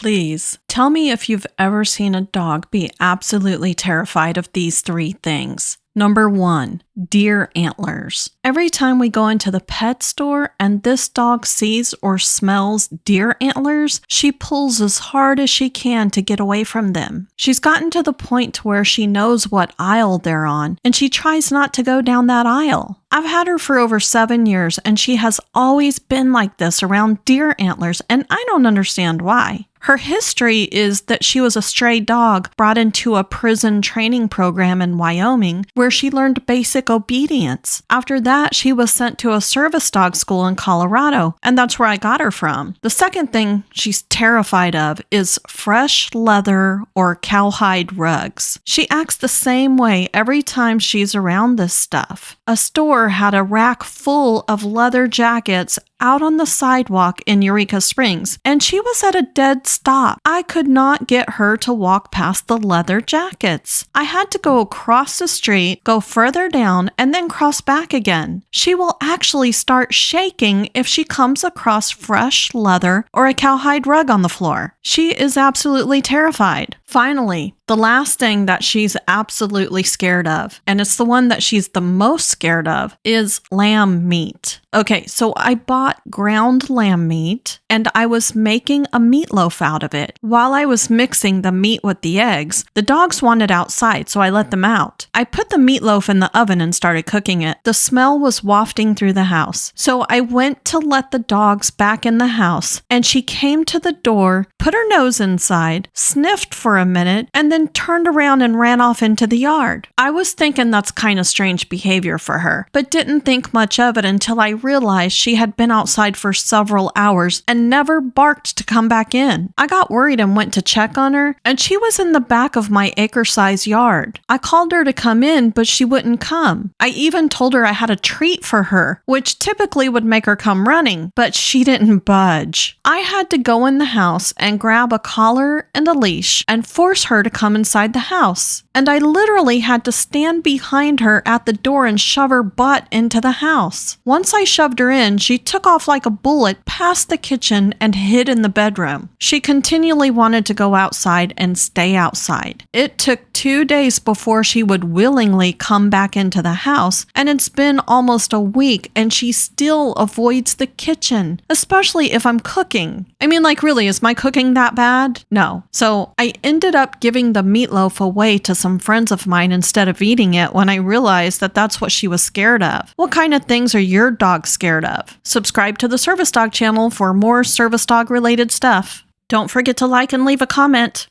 Please, tell me if you've ever seen a dog be absolutely terrified of these three things. Number 1, deer antlers. Every time we go into the pet store and this dog sees or smells deer antlers, she pulls as hard as she can to get away from them. She's gotten to the point where she knows what aisle they're on, and she tries not to go down that aisle. I've had her for over 7 years, and she has always been like this around deer antlers, and I don't understand why. Her history is that she was a stray dog brought into a prison training program in Wyoming where she learned basic obedience. After that, she was sent to a service dog school in Colorado, and that's where I got her from. The second thing she's terrified of is fresh leather or cowhide rugs. She acts the same way every time she's around this stuff. A store had a rack full of leather jackets out on the sidewalk in Eureka Springs, and she was at a dead stop. I could not get her to walk past the leather jackets. I had to go across the street, go further down, and then cross back again. She will actually start shaking if she comes across fresh leather or a cowhide rug on the floor. She is absolutely terrified. Finally, the last thing that she's absolutely scared of, and it's the one that she's the most scared of, is lamb meat. Okay, so I bought ground lamb meat, and I was making a meatloaf out of it. While I was mixing the meat with the eggs, the dogs wanted outside, so I let them out. I put the meatloaf in the oven and started cooking it. The smell was wafting through the house, so I went to let the dogs back in the house, and she came to the door, put her nose inside, sniffed for a minute, and then turned around and ran off into the yard. I was thinking that's kind of strange behavior for her, but didn't think much of it until I realized she had been outside for several hours and never barked to come back in. I got worried and went to check on her, and she was in the back of my acre-sized yard. I called her to come in, but she wouldn't come. I even told her I had a treat for her, which typically would make her come running, but she didn't budge. I had to go in the house and grab a collar and a leash and force her to come inside the house. And I literally had to stand behind her at the door and shove her butt into the house. Once I shoved her in, she took off like a bullet past the kitchen and hid in the bedroom. She continually wanted to go outside and stay outside. It took 2 days before she would willingly come back into the house, and it's been almost a week and she still avoids the kitchen, especially if I'm cooking. I mean, like, really, is my cooking that bad? No. So I ended up giving the meatloaf away to some friends of mine instead of eating it when I realized that that's what she was scared of. What kind of things are your dog scared of? Subscribe to the Service Dog channel for more service dog related stuff. Don't forget to like and leave a comment.